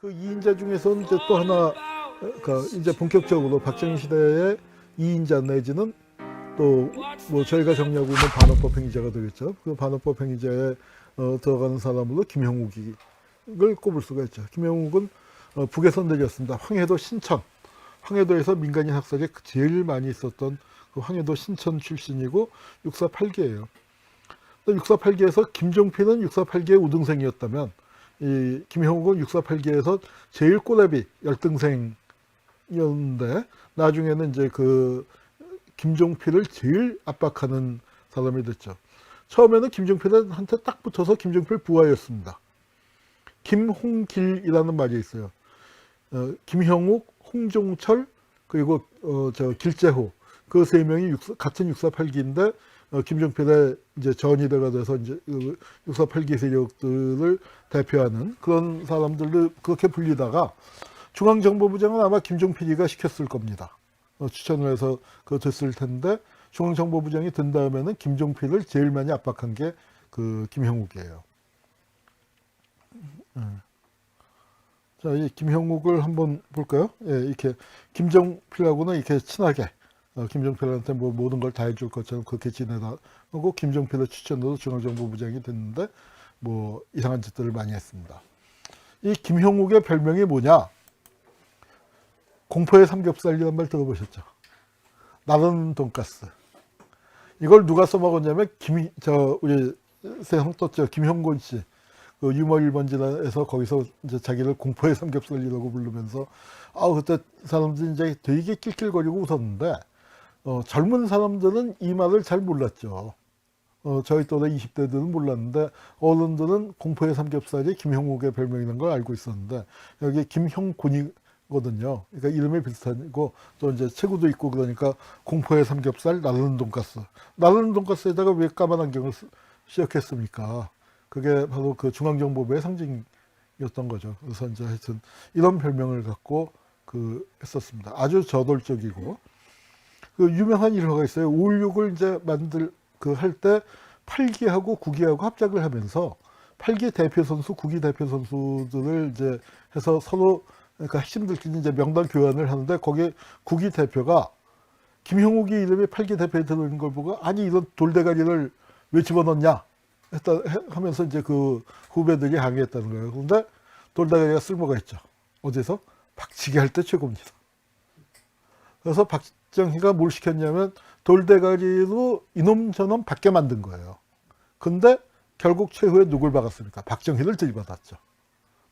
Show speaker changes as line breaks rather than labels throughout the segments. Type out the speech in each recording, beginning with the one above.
그 2인자 중에서는 이제 또 하나, 이제 본격적으로 박정희 시대의 2인자 내지는 또 뭐 저희가 정리하고 있는 반헌법 행위자가 되겠죠. 그 반헌법 행위자에 들어가는 사람으로 김형욱을 꼽을 수가 있죠. 김형욱은 북에서 내렸습니다. 황해도 신천, 황해도에서 민간인 학살이 제일 많이 있었던 그 황해도 신천 출신이고 648기예요. 648기에서 김종필은 648기의 우등생이었다면 이 김형욱은 648기에서 제일 꼬레비 열등생이었는데 나중에는 이제 그 김종필을 제일 압박하는 사람이 됐죠. 처음에는 김종필한테 딱 붙어서 김종필 부하였습니다. 김홍길이라는 말이 있어요. 김형욱, 홍종철, 그리고 길재호 그 세 명이 같은 648기인데 김종필의 이제 전위대가 돼서 이제 648기 세력들을 대표하는 그런 사람들을 그렇게 불리다가 중앙정보부장은 아마 김종필이가 시켰을 겁니다. 추천을 해서 그거 됐을 텐데 중앙정보부장이 된 다음에는 김종필을 제일 많이 압박한 게 그 김형욱이에요. 자, 이 김형욱을 한번 볼까요? 예, 이렇게 김종필하고는 이렇게 친하게 김종필한테 뭐 모든 걸 다 해줄 것처럼 그렇게 지내다고 김종필의 추천으로 중앙정보부장이 됐는데 뭐 이상한 짓들을 많이 했습니다. 이 김형욱의 별명이 뭐냐? 공포의 삼겹살이라는 말 들어보셨죠? 나는 돈가스. 이걸 누가 써먹었냐면 우리 세상 떴죠. 김형곤 씨. 그 유머 1번지에서 거기서 이제 자기를 공포의 삼겹살이라고 부르면서 그때 사람들이 이제 되게 낄낄거리고 웃었는데 젊은 사람들은 이 말을 잘 몰랐죠. 저희 또래 20대들은 몰랐는데 어른들은 공포의 삼겹살이 김형욱의 별명이라는 걸 알고 있었는데 여기 김형곤이거든요. 그러니까 이름이 비슷하고 또 이제 체구도 있고 그러니까 공포의 삼겹살, 나르는 돈가스. 나르는 돈가스에다가 왜 까만 안경을 씌웠겠습니까? 그게 바로 그 중앙정보부의 상징이었던 거죠. 그래서 이제 하여튼 이런 별명을 갖고 했었습니다. 아주 저돌적이고 그 유명한 일화가 있어요. 5.16을 이제 할 때 8기하고 9기하고 합작을 하면서 8기 대표 선수, 9기 대표 선수들을 이제 해서 서로 그러니까 핵심들끼리 이제 명단 교환을 하는데 거기에 9기 대표가 김형욱이 이름이 8기 대표에 들어있는 걸 보고 아니 이런 돌대가리를 왜 집어넣냐 하면서 이제 그 후배들이 항의했다는 거예요. 그런데 돌대가리가 쓸모가 있죠. 어디서? 박치기 할 때 최고입니다. 그래서 박정희가 뭘 시켰냐면 돌대가리로 이놈 저놈 받게 만든 거예요. 근데 결국 최후에 누굴 박았습니까? 박정희를 들이받았죠.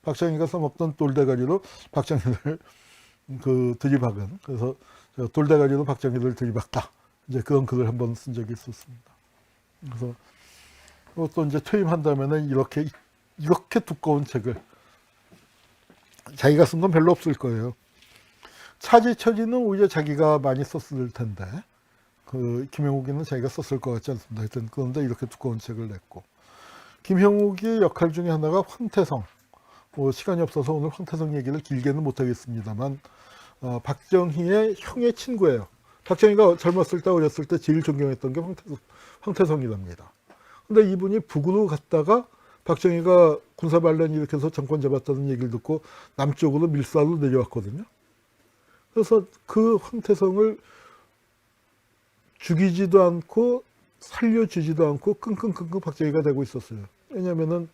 박정희가 써먹던 돌대가리로 박정희를 들이박은. 그래서 돌대가리로 박정희를 들이박다. 이제 그런 글을 한번 쓴 적이 있었습니다. 그래서 또 이제 퇴임한 다음에는 이렇게 두꺼운 책을 자기가 쓴 건 별로 없을 거예요. 차지처지는 오히려 자기가 많이 썼을 텐데 김형욱이는 자기가 썼을 것 같지 않습니다. 하여튼 그런데 이렇게 두꺼운 책을 냈고 김형욱의 역할 중에 하나가 황태성. 시간이 없어서 오늘 황태성 얘기를 길게는 못하겠습니다만 박정희의 형의 친구예요. 박정희가 젊었을 때 어렸을 때 제일 존경했던 게 황태성이랍니다. 근데 이분이 북으로 갔다가 박정희가 군사반란 일으켜서 정권 잡았다는 얘기를 듣고 남쪽으로 밀사로 내려왔거든요. 그래서 그 황태성을 죽이지도 않고 살려주지도 않고 끙끙끙끙 박정희가 되고 있었어요. 왜냐면은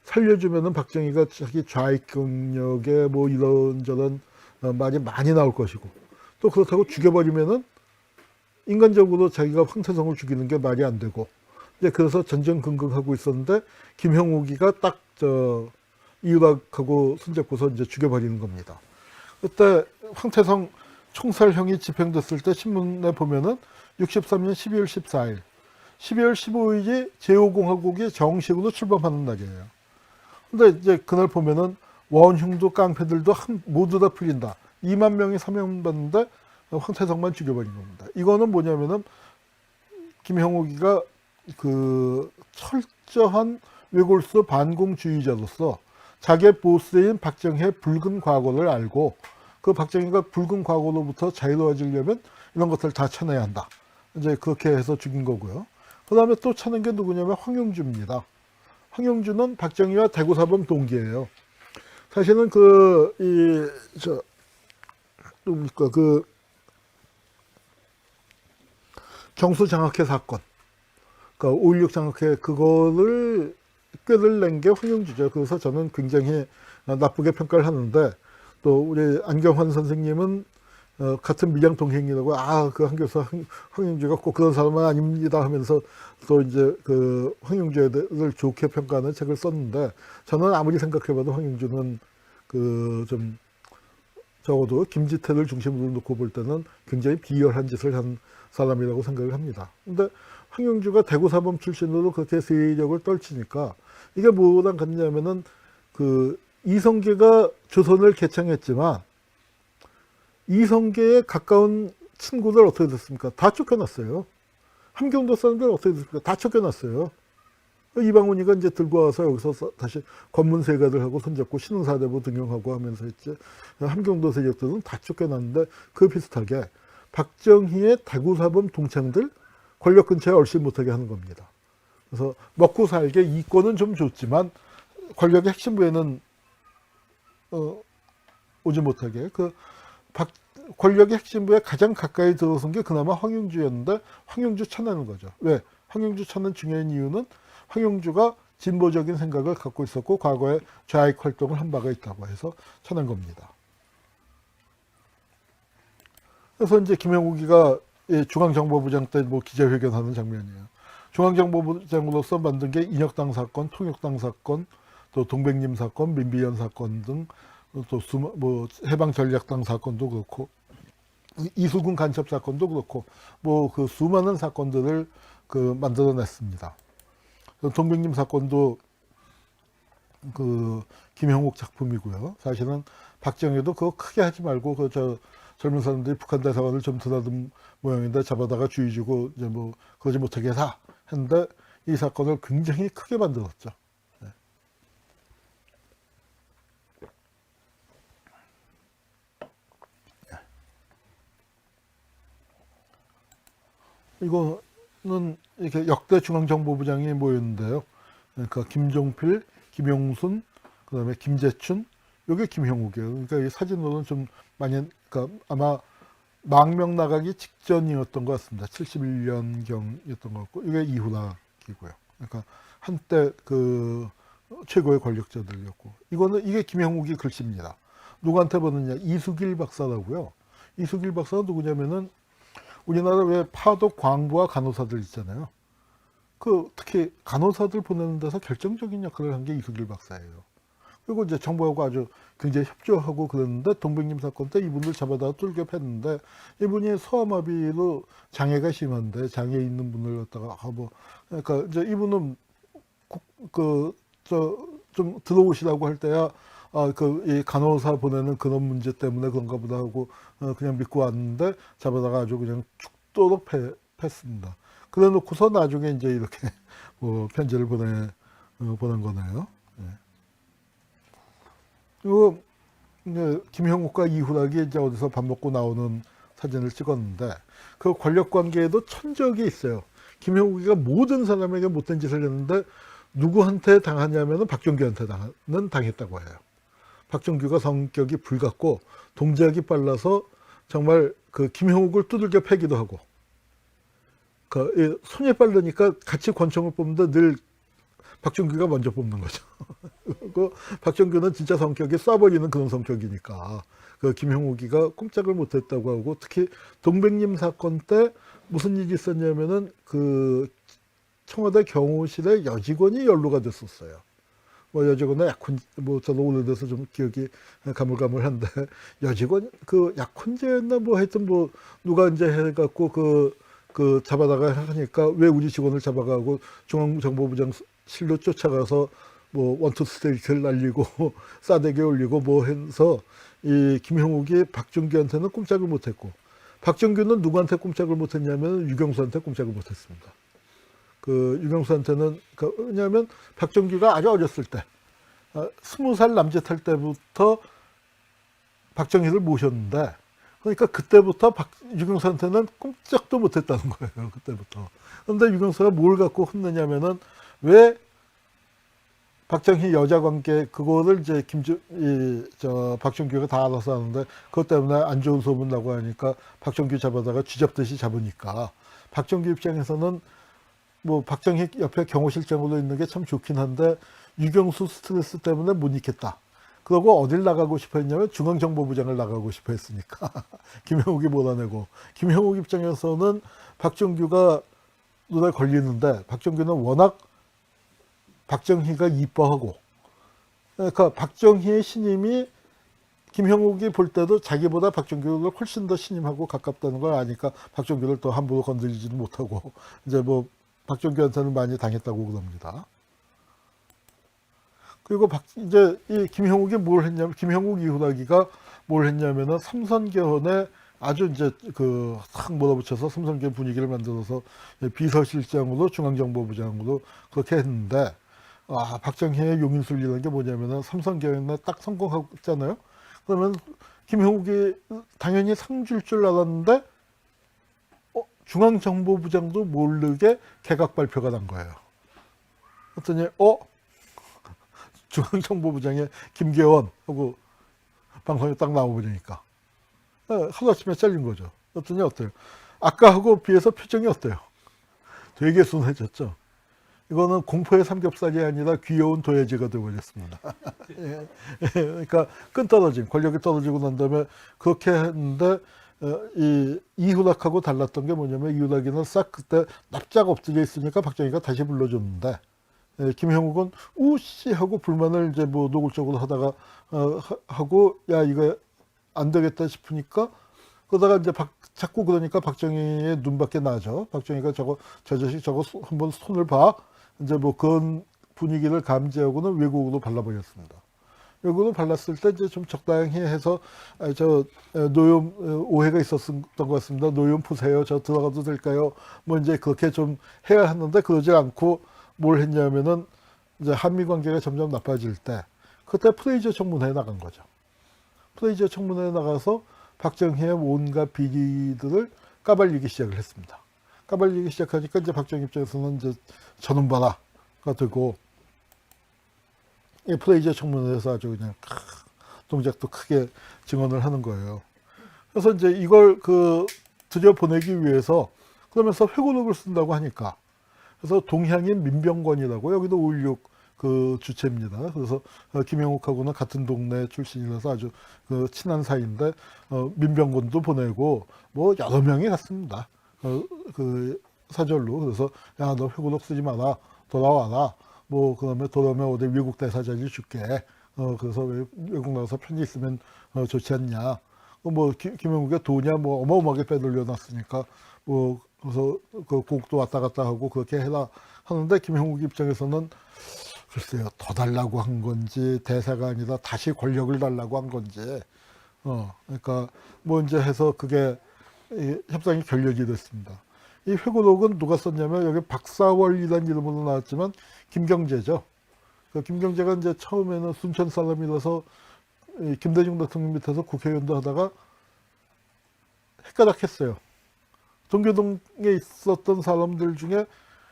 살려주면은 박정희가 자기 좌익 경력에 뭐 이런저런 말이 많이 나올 것이고 또 그렇다고 죽여버리면은 인간적으로 자기가 황태성을 죽이는 게 말이 안 되고 이제 그래서 전전긍긍하고 있었는데 김형욱이가 딱 이유락하고 손잡고서 이제 죽여버리는 겁니다. 그때 황태성 총살형이 집행됐을 때 신문에 보면은 63년 12월 14일, 12월 15일이 제5공화국이 정식으로 출범하는 날이에요. 근데 이제 그날 보면은 원흉도 깡패들도 모두 다 풀린다. 2만 명이 사면받는데 황태성만 죽여버린 겁니다. 이거는 뭐냐면은 김형욱이가 철저한 외골수 반공주의자로서 자기의 보스인 박정희의 붉은 과거를 알고 그 박정희가 붉은 과거로부터 자유로워지려면 이런 것들을 다 쳐내야 한다. 이제 그렇게 해서 죽인 거고요. 그 다음에 또 쳐낸 게 누구냐면 황용주입니다. 황용주는 박정희와 대구사범 동기예요. 사실은 뭡니까, 정수 장학회 사건, 그러니까 5.16 장학회 그거를 꾀를 낸 게 황영주죠. 그래서 저는 굉장히 나쁘게 평가를 하는데, 또 우리 안경환 선생님은 같은 밀양 동행이라고, 그 한교사 황영주가 꼭 그런 사람은 아닙니다 하면서 또 이제 그 황영주를 좋게 평가하는 책을 썼는데, 저는 아무리 생각해봐도 황영주는 좀 적어도 김지태를 중심으로 놓고 볼 때는 굉장히 비열한 짓을 한 사람이라고 생각을 합니다. 근데 황영주가 대구사범 출신으로 그렇게 세력을 떨치니까 이게 뭐랑 같냐면은 이성계가 조선을 개창했지만 이성계에 가까운 친구들 어떻게 됐습니까? 다 쫓겨났어요. 함경도 사람들 어떻게 됐습니까? 다 쫓겨났어요. 이방원이가 이제 들고 와서 여기서 다시 관문세가들하고 손잡고 신흥사대부 등용하고 하면서 했지. 함경도 세력들은 다 쫓겨났는데, 그 비슷하게 박정희의 대구사범 동창들 권력 근처에 얼씬 못하게 하는 겁니다. 그래서 먹고 살게 이권은 좀 줬지만 권력의 핵심부에는 오지 못하게, 권력의 핵심부에 가장 가까이 들어선 게 그나마 황영주였는데, 황영주 쳐내는 거죠. 왜? 황영주 쳐낸 중요한 이유는 황영주가 진보적인 생각을 갖고 있었고 과거에 좌익 활동을 한 바가 있다고 해서 쳐낸 겁니다. 그래서 이제 김영욱이가 중앙정보부장 때 기자회견하는 장면이에요. 중앙정보부장으로서 만든 게 인혁당 사건, 통역당 사건, 또 동백림 사건, 민비연 사건 등, 또 해방전략당 사건도 그렇고, 이수군 간첩 사건도 그렇고, 수많은 사건들을 만들어냈습니다. 동백림 사건도 김형욱 작품이고요. 사실은 박정희도 그거 크게 하지 말고 젊은 사람들이 북한 대사관을 좀 드나든 모양인데 잡아다가 주의 주고 이제 그러지 못하게 해서 했는데, 이 사건을 굉장히 크게 만들었죠. 네. 이거는 이렇게 역대 중앙정보부장이 모였는데요. 그러니까 김종필, 김용순, 그다음에 김재춘, 요게 김형욱이에요. 그러니까 이 사진으로는 좀 많이, 그러니까 아마 망명 나가기 직전이었던 것 같습니다. 71년경이었던 것 같고, 이게 이후락이고요. 그러니까 한때 최고의 권력자들이었고, 이게 김형욱이 글씨입니다. 누구한테 보느냐? 이수길 박사라고요. 이수길 박사가 누구냐면은 우리나라 왜 파독 광부와 간호사들 있잖아요. 특히 간호사들 보내는 데서 결정적인 역할을 한 게 이수길 박사예요. 그리고 이제 정부하고 아주 굉장히 협조하고 그랬는데, 동백림 사건 때 이분을 잡아다가 뚫겨 팼는데, 이분이 소아마비로 장애가 심한데, 장애 있는 분을 갖다가 그러니까 이제 이분은 좀 들어오시라고 할 때야 이 간호사 보내는 그런 문제 때문에 그런가 보다 하고 그냥 믿고 왔는데, 잡아다가 아주 그냥 죽도록 팼습니다. 그래 놓고서 나중에 이제 이렇게 편지를 보낸 거네요. 네. 그리고 김형욱과 이후락이 이제 어디서 밥 먹고 나오는 사진을 찍었는데, 그 권력 관계에도 천적이 있어요. 김형욱이가 모든 사람에게 못된 짓을 했는데, 누구한테 당하냐면은 박정규한테 당했다고 해요. 박정규가 성격이 불같고 동작이 빨라서 정말 김형욱을 두들겨 패기도 하고, 손이 빠르니까 같이 권총을 뽑는데 늘 박정규가 먼저 뽑는 거죠. 그리고 박정규는 진짜 성격이 쏴버리는 그런 성격이니까 김형욱이가 꼼짝을 못했다고 하고, 특히 동백림 사건 때 무슨 일이 있었냐면은 청와대 경호실에 여직원이 연루가 됐었어요. 여직원은 저도 오래돼서 좀 기억이 가물가물한데, 여직원 약혼제였나 하여튼 누가 이제 해갖고 잡아다가 하니까, 왜 우리 직원을 잡아가고 중앙정보부장 실로 쫓아가서 원투 스테이트를 날리고 싸대기 올리고 해서, 이 김형욱이 박정규한테는 꼼짝을 못했고, 박정규는 누구한테 꼼짝을 못했냐면 유경수한테 꼼짝을 못했습니다. 유경수한테는 왜냐하면 박정규가 아주 어렸을 때 20살 남짓할 때부터 박정희를 모셨는데, 그러니까 그때부터 유경수한테는 꼼짝도 못했다는 거예요. 그때부터. 그런데 유경수가 뭘 갖고 혼내냐면은, 왜 박정희 여자 관계 그거를 이제 박정규가 다 알아서 하는데 그것 때문에 안 좋은 소문 나고 하니까 박정규 잡아다가 쥐잡듯이 잡으니까 박정규 입장에서는 뭐 박정희 옆에 경호실장으로 있는 게 참 좋긴 한데 유경수 스트레스 때문에 못 있겠다. 그러고 어딜 나가고 싶어 했냐면 중앙정보부장을 나가고 싶어 했으니까 김형욱이 몰아내고 김형욱 입장에서는 박정규가 눈에 걸리는데 박정규는 워낙 박정희가 이뻐하고 그러니까 박정희의 신임이 김형욱이 볼 때도 자기보다 박정규를 훨씬 더 신임하고 가깝다는 걸 아니까 박정규를 또 함부로 건드리지도 못하고 이제 뭐 박정규한테는 많이 당했다고 그럽니다. 그리고 이제 이 김형욱이 뭘 했냐면 김형욱 이후라기가 뭘 했냐면은 삼선개헌에 아주 이제 탁 몰아붙여서 삼선개헌 분위기를 만들어서 비서실장으로 중앙정보부장으로 그렇게 했는데 박정희의 용인술이라는 게 뭐냐면은 삼선개헌에 딱 성공했잖아요. 그러면 김형욱이 당연히 상 줄 줄 알았는데 중앙정보부장도 모르게 개각 발표가 난 거예요. 그랬더니 중앙정보부장에 김계원 하고 방송에 딱 나오보니까 하루아침에 잘린 거죠. 그랬더니 어때요? 아까하고 비해서 표정이 어때요? 되게 순해졌죠. 이거는 공포의 삼겹살이 아니라 귀여운 도예지가 되어버렸습니다. 예. 그러니까 끈떨어진 권력이 떨어지고 난 다음에 그렇게 했는데 이후락하고 달랐던 게 뭐냐면 이후락이는 싹 그때 납작 엎드려 있으니까 박정희가 다시 불러줬는데 김형욱은 우씨 하고 불만을 이제 뭐 노골적으로 하다가 하고 야 이거 안 되겠다 싶으니까 그러다가 이제 자꾸 그러니까 박정희의 눈밖에 나죠. 박정희가 저 자식 저거 한번 손을 봐. 이제 뭐 그런 분위기를 감지하고는 외국으로 발라버렸습니다. 외국으로 발랐을 때 이제 좀 적당히 해서 노염 오해가 있었던 것 같습니다. 노염 푸세요. 저 들어가도 될까요? 뭐 이제 그렇게 좀 해야 하는데 그러지 않고 뭘 했냐면은 이제 한미 관계가 점점 나빠질 때 그때 프레이저 청문회에 나간 거죠. 프레이저 청문회에 나가서 박정희의 온갖 비리들을 까발리기 시작을 했습니다. 까발리기 시작하니까 이제 박정희 입장에서는 이제 저놈 봐라가 되고 이 프레이저 청문회에서 아주 그냥 동작도 크게 증언을 하는 거예요. 그래서 이제 이걸 들여보내기 위해서 그러면서 회고록을 쓴다고 하니까 그래서 동향인 민병권이라고 여기도 5.16 주체입니다. 그래서 김형욱하고는 같은 동네 출신이라서 아주 친한 사이인데 민병권도 보내고 뭐 여러 명이 갔습니다. 사절로. 그래서 야 너 회고록 쓰지 마라 돌아와라. 뭐 그다음에 돌아오면 어디 외국 대사자리 줄게. 그래서 외국 나가서 편지 있으면 좋지 않냐. 뭐 김형욱의 도냐 뭐 어마어마하게 빼돌려 놨으니까 뭐 그래서 그 곡도 왔다 갔다 하고 그렇게 해라 하는데 김형욱 입장에서는 글쎄요 더 달라고 한 건지 대사가 아니라 다시 권력을 달라고 한 건지 그러니까 뭐 이제 해서 그게 협상이 결렬이 됐습니다. 이 회고록은 누가 썼냐면 여기 박사월이라는 이름으로 나왔지만 김경재죠. 김경재가 이제 처음에는 순천 사람이라서 김대중 대통령 밑에서 국회의원도 하다가 헷가닥했어요. 동교동에 있었던 사람들 중에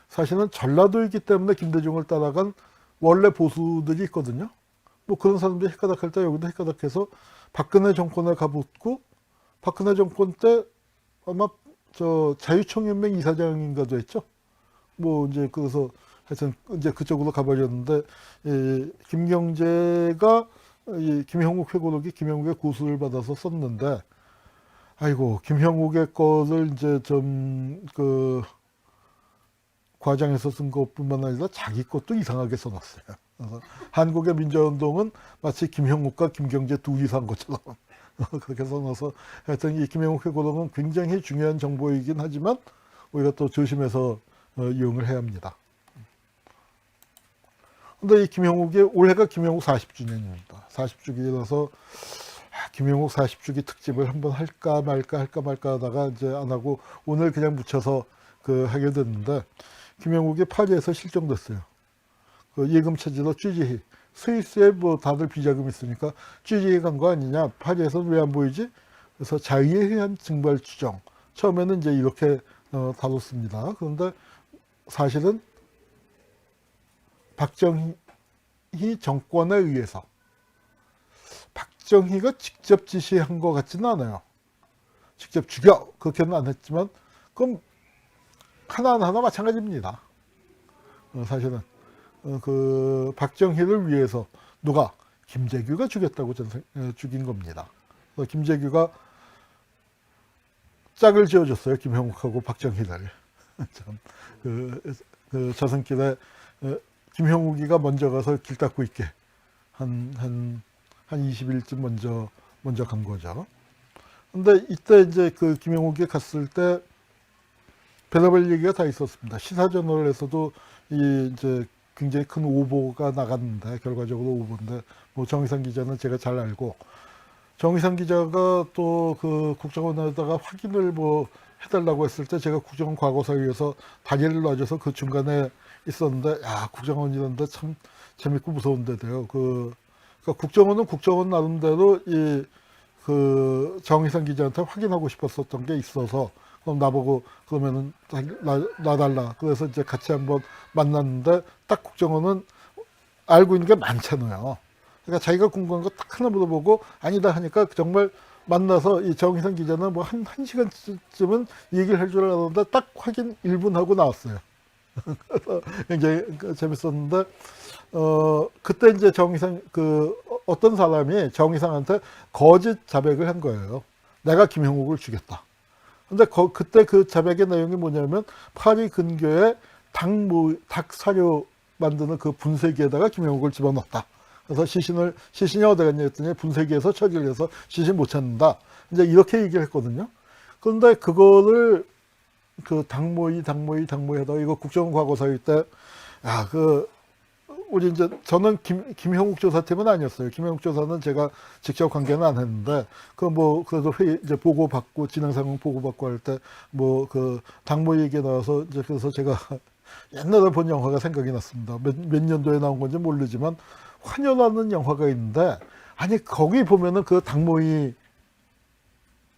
사실은 전라도이기 때문에 김대중을 따라간 원래 보수들이 있거든요. 뭐 그런 사람들이 헷가닥할 때 여기도 헷가닥해서 박근혜 정권에 가붙고 박근혜 정권 때 아마 자유총연맹 이사장인가도 했죠. 뭐 이제 그래서 하여튼 이제 그쪽으로 가버렸는데 김경재가 김형욱 회고록이 김형욱의 고수를 받아서 썼는데 아이고 김형욱의 거를 이제 좀 과장해서 쓴 것뿐만 아니라 자기 것도 이상하게 써놨어요. 그래서 한국의 민주화운동은 마치 김형욱과 김경재 둘이 산 것처럼 그렇게 써놔서 하여튼 이 김형욱 회고록은 굉장히 중요한 정보이긴 하지만 우리가 또 조심해서 이용을 해야 합니다. 근데 이 김형욱이 올해가 김형욱 40주년입니다. 40주기라서 김형욱 40주기 특집을 한번 할까 말까 하다가 이제 안 하고 오늘 그냥 묻혀서 하게 됐는데 김형욱이 파리에서 실종됐어요. 예금 체제로 쥐지히 스위스에 뭐 다들 비자금 있으니까 쥐지히 간 거 아니냐. 파리에서는 왜 안 보이지? 그래서 자의에 의한 징발 추정. 처음에는 이제 이렇게 다뤘습니다. 그런데 사실은 박정희 정권에 의해서 박정희가 직접 지시한 것 같지는 않아요. 직접 죽여 그렇게는 안 했지만 그럼 하나하나 마찬가지입니다. 사실은 그 박정희를 위해서 누가 김재규가 죽였다고 죽인 겁니다. 김재규가 짝을 지어줬어요. 김형욱하고 박정희를. 참, 그 저승길에 김형욱이가 먼저 가서 길 닦고 있게 한 20일쯤 먼저 간 거죠. 근데 이때 이제 그 김형욱이 갔을 때 별의별 얘기가 다 있었습니다. 시사저널에서도 이제 굉장히 큰 오보가 나갔는데, 결과적으로 오보인데, 뭐 정의상 기자는 제가 잘 알고, 정의상 기자가 또 그 국정원에다가 확인을 뭐 해달라고 했을 때 제가 국정원 과거사위에서 다리를 놔줘서 그 중간에 있었는데, 야, 국정원이란데 참 재밌고 무서운 데돼요. 그러니까 국정원은 국정원 나름대로 그 정의상 기자한테 확인하고 싶었었던 게 있어서, 그럼 나보고 그러면은 놔달라. 그래서 이제 같이 한번 만났는데 딱 국정원은 알고 있는 게 많잖아요. 그러니까 자기가 궁금한 거 딱 하나 물어보고 아니다 하니까 정말 만나서 이 정의상 기자는 뭐 한 시간쯤은 얘기를 할 줄 알았는데 딱 확인 1분 하고 나왔어요. 그래서 굉장히 재밌었는데, 그때 이제 정의상, 어떤 사람이 정의상한테 거짓 자백을 한 거예요. 내가 김형욱을 죽였다. 근데 그때 그 자백의 내용이 뭐냐면 파리 근교에 닭 사료 만드는 그 분쇄기에다가 김형욱을 집어넣었다. 그래서 시신이 어디 갔냐 했더니 분쇄기에서 처리를 해서 시신 못 찾는다. 이제 이렇게 얘기를 했거든요. 그런데 그거를 그 닭모이 하다가 이거 국정원 과거사위 때, 야, 우리 이제 저는 김형욱 조사팀은 아니었어요. 김형욱 조사는 제가 직접 관계는 안 했는데, 그래도 회의 이제 보고받고, 진행상황 보고받고 할 때, 닭모이 얘기 나와서, 이제 그래서 제가 옛날에 본 영화가 생각이 났습니다. 몇 년도에 나온 건지 모르지만, 환혈라는 영화가 있는데, 아니, 거기 보면은 그 닭모이,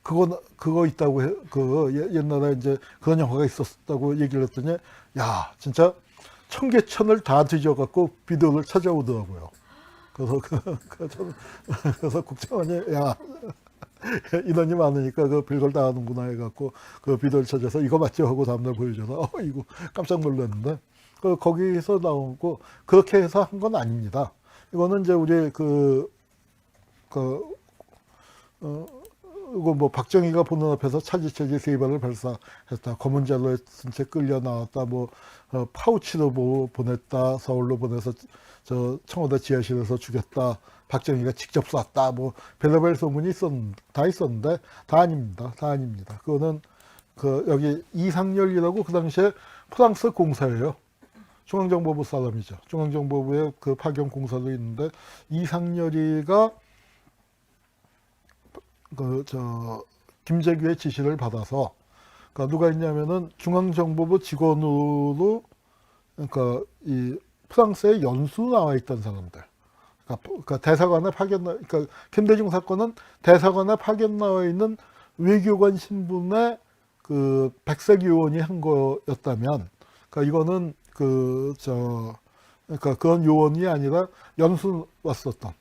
그거 있다고 옛날에 이제 그런 영화가 있었다고 얘기를 했더니, 야, 진짜, 천개천을 다 뒤져갖고 비디오를 찾아오더라고요. 그래서 국정원이, 야, 인원이 많으니까 별걸 다 하는구나 해갖고 그 비디오를 찾아서 이거 맞죠? 하고 다음날 보여줘서, 이거 깜짝 놀랐는데, 거기서 나오고, 그렇게 해서 한 건 아닙니다. 이거는 이제 우리 이거 뭐 박정희가 보는 앞에서 차지차지 세 발을 발사했다. 검은 자루에 쓴 채 끌려 나왔다. 파우치로 보냈다. 서울로 보내서 청와대 지하실에서 죽였다. 박정희가 직접 쐈다. 별의별 소문이 다 있었는데 다 아닙니다. 다 아닙니다. 그거는 여기 이상열이라고 그 당시에 프랑스 공사예요. 중앙정보부 사람이죠. 중앙정보부에 그 파견 공사도 있는데 이상열이가 김재규의 지시를 받아서, 그러니까 누가 있냐면은 중앙정보부 직원으로, 그러니까 이 프랑스에 연수 나와 있던 사람들. 그러니까 대사관에 그러니까 김대중 사건은 대사관에 파견 나와 있는 외교관 신분의 그 백색 요원이 한 거였다면, 그러니까 이거는 그러니까 그런 요원이 아니라 연수 왔었던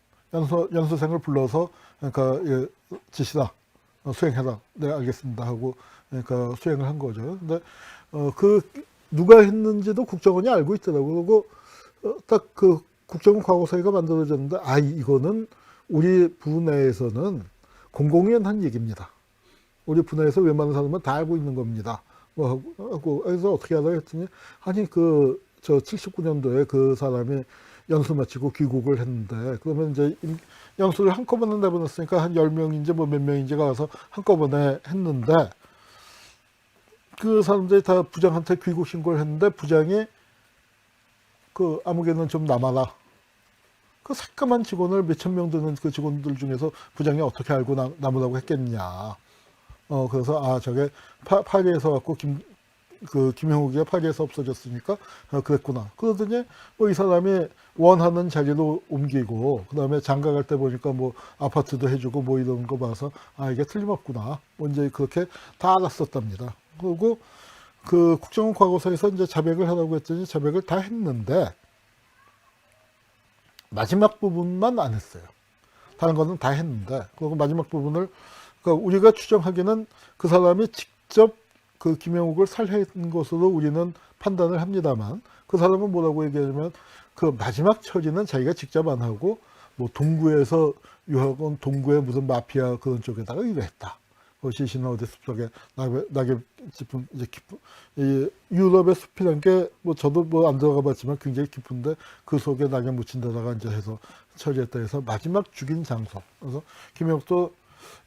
연수생을 불러서, 그러니까 지시다, 수행해라, 네 알겠습니다 하고, 그러니까 수행을 한 거죠. 근데 누가 했는지도 국정원이 알고 있더라고요. 그리고 딱 그 국정원 과거사위가 만들어졌는데, 이거는 우리 부내에서는 공공이 한 얘기입니다. 우리 부내에서 웬만한 사람은 다 알고 있는 겁니다. 하고 그래서 어떻게 하다 했더니, 아니 79년도에 그 사람이 연수 마치고 귀국을 했는데, 그러면 이제 연수를 한꺼번에 내보냈으니까 한 10명인지 몇 명인지가 와서 한꺼번에 했는데, 그 사람들이 다 부장한테 귀국 신고를 했는데, 부장이 아무개는 좀 남아라. 그 새까만 직원을 몇천 명 되는 그 직원들 중에서 부장이 어떻게 알고 남으라고 했겠냐. 그래서 저게 파리에서 왔고 김형욱이가 파리에서 없어졌으니까 그랬구나. 그러더니 이 사람이 원하는 자리로 옮기고, 그 다음에 장가 갈 때 보니까 아파트도 해주고 이런 거 봐서 이게 틀림없구나. 이제 그렇게 다 알았었답니다. 그리고 그 국정원 과거사에서 이제 자백을 하라고 했더니 자백을 다 했는데, 마지막 부분만 안 했어요. 다른 거는 다 했는데, 그리고 마지막 부분을, 그러니까 우리가 추정하기는 그 사람이 직접 그 김영욱을 살해한 것으로 우리는 판단을 합니다만, 그 사람은 뭐라고 얘기하냐면, 그 마지막 처리는 자기가 직접 안 하고, 뭐 동구에서 유학원 동구의 무슨 마피아 그런 쪽에다가 일을 했다. 시시는 어디 숲속에 낙엽 짚은 이제 깊은 이 유럽의 숲이란 게 뭐 저도 뭐 안 들어가 봤지만 굉장히 깊은데 그 속에 낙엽 묻힌 데다가 이제 해서 처리했다 해서 마지막 죽인 장소. 그래서 김영욱도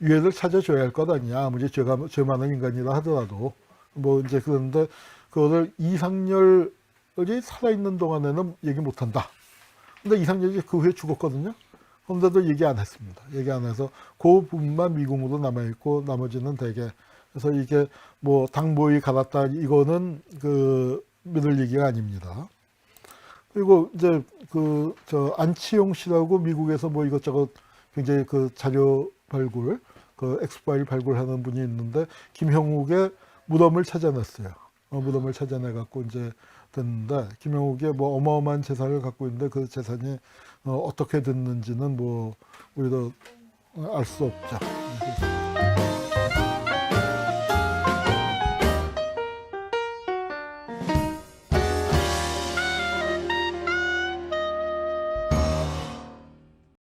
유해를 찾아줘야 할 것 아니야. 아무리 죄 많은 인간이라 하더라도 뭐 이제 그런데 그거를 이상열이 살아있는 동안에는 얘기 못 한다. 근데 이상열이 그 후에 죽었거든요. 그런데도 얘기 안 했습니다. 얘기 안 해서 그 부분만 미궁으로 남아있고 나머지는 대개 그래서 이게 뭐 당보이 갈았다 이거는 그 믿을 얘기가 아닙니다. 그리고 이제 그 저 안치용 씨라고 미국에서 뭐 이것저것 굉장히 그 자료 발굴 그 엑스파일 발굴하는 분이 있는데 김형욱의 무덤을 찾아냈어요. 무덤을 찾아내 갖고 이제 됐는데 김영욱이 뭐 어마어마한 재산을 갖고 있는데 그 재산이 어떻게 됐는지는 뭐 우리도 알 수 없죠.